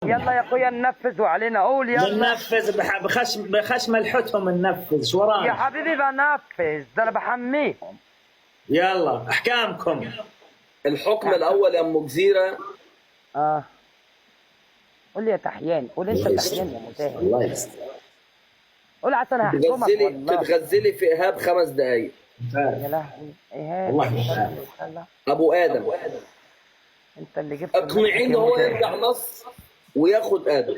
يلا يا اخويا ننفذ وعلينا، قول يلا. ننفذ بخشم الحتهم ننفذ، شو يا ورانا؟ حبيبي بنفذ، ده انا بحميهم. يلا احكامكم. الحكم الاول يا ام جزيره. اه قول لي يا تحيان، قول انت الله تحيان يا يستر، مداهن. الله يستر. قول عشان هحكمك والله. تتغزلي في ايهاب 5 دقايق. يا لهوي ايهاب. والله ابو ادم انت اللي جبت اقنعيه ان هو يرجع نص وياخد ادم.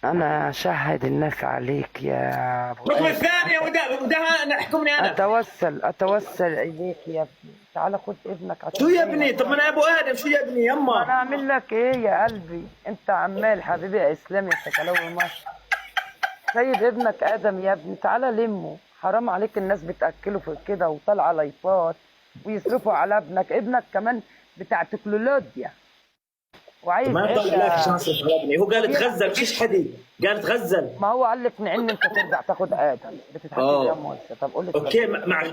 انا اشهد الناس عليك يا ابو الحكم آدم. الثاني يا مدهن احكمني انا. اتوسل اليك يا ابني، تعال خد ابنك عشان شو يا ابني؟ طب انا ابو ادم، شو يا ابني يما؟ انا اعمل لك ايه يا قلبي؟ انت عمال حبيبي يا اسلام يا سكلاوي مصر، سيد ابنك ادم يا ابني، تعالى لمه، حرام عليك، الناس بتاكله في كده وطالعه لايفات ويصرفوا على ابنك كمان بتاع تكنولوجيا وعايز ما يطلع عيشة. عليك عشان اصرف على ابني، هو قال تغزل مش حدي، قال تغزل. ما هو قال لي اقنعني انت ترجع تاخد ادم، بتتحكي يا موسى. طب قول لي اوكي،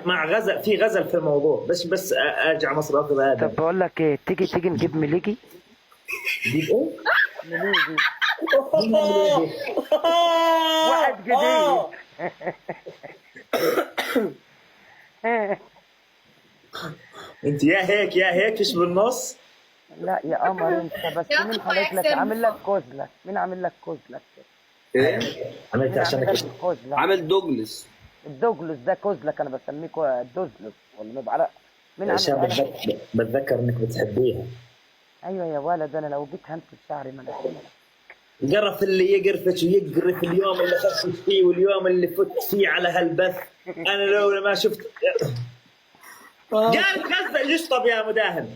مع غزل، في غزل في الموضوع، بس ارجع مصر اخذ ادم. طب بقول لك ايه، تيجي نجيب مليجي. جيب ايه؟ مليجي واحد جديد. انت يا هيك ايش بالنص؟ لا يا قمر انت بس، مين حالت لك عامل لك كوزلك؟ مين عامل لك كوزلك؟ ايه عملت عشانك ايش؟ عامل دوجلس. الدوجلس ده كوزلك، انا بسميه دوزلس ولا مبعرق. مين عشان عامل بتذكر انك بتحبيها. ايوه يا ولد، انا لو جيت هنفذ شعري ما انا قرف اللي يقرفك ويقرف اليوم اللي خفت فيه واليوم اللي فت فيه على هالبث. انا لو ما شفت قال غزه يشطب يا مداهن،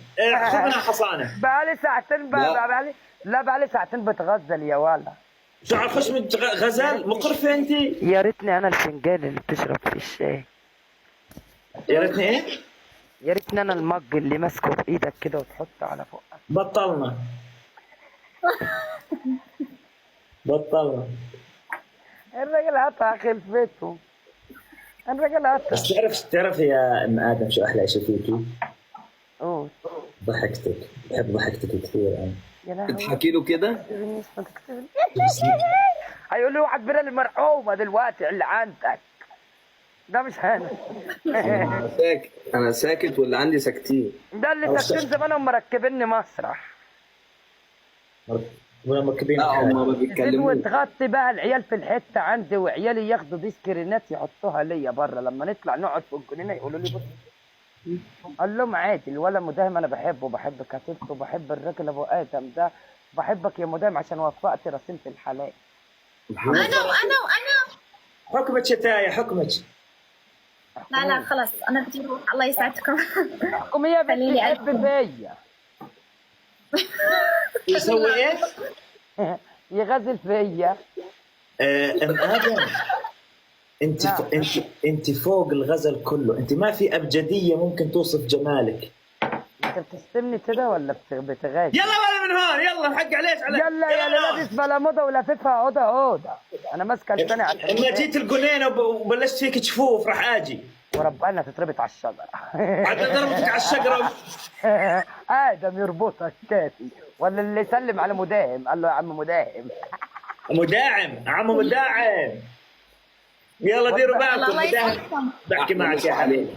خذ منها حصانه. بقالي ساعتين بقالي ساعتين بتغزل يا ولد. شو على خشمة غزال مقرفه انت؟ يا ريتني انا الفنجان اللي بتشرب فيه الشاي. يا ريتني ايه؟ يا ريتني انا المج اللي ماسكه بايدك كده وتحطه على فوقك. بطلنا. الراجل قطع خلفته، الراجل قطع. بس تعرف يا ام ادم شو احلى شيء فيكي؟ قول. ضحكتك، بحب ضحكتك كثير انا. يا لهوي تضحكي له كده. هيقول لي واحد من المرحومه دلوقتي اللي عندك ده مش انا. انا ساكت واللي عندي ساكتين. ده اللي ساكتين زمانهم مركبيني مسرح. مركبين لا هم ما بيتكلموش. وتغطي بقى العيال في الحته عندي، وعيالي ياخدوا دي سكرينات يحطوها ليا بره لما نطلع نقعد في الجنينه يقولوا لي بص. قال لهم عادي، الولد مداهم انا بحبه وبحب كتيبته وبحب الراجل ابو ادم ده، بحبك يا مداهم عشان وفقت راسين في الحلال. انا حكمك شتاية، حكمك. لا خلاص انا بدي اروح، الله يسعدكم. احكم يا بنتي، تحب فيا. يسوي ايه؟ يغزل فيا. ام ادم، انت فوق الغزل كله، انت ما في ابجديه ممكن توصف جمالك. انت بتستمني كده ولا بتغازل؟ يلا ولا من هون، يلا حق عليك يلا يا لابس بلا موضه ولاففها اوضه. انا ماسكه لساني على اما جيت الجنينه وبلشت فيك جفوف راح اجي. وربنا تتربط على الشجره. عاد ضربتك على الشجره. ادم يربطك كافي، ولا اللي يسلم على مداهم قال له يا عم مداهم. مداعم، عم مداعم. يلا ديروا بالكم، مداعم. بحكي معك يا حبيبي.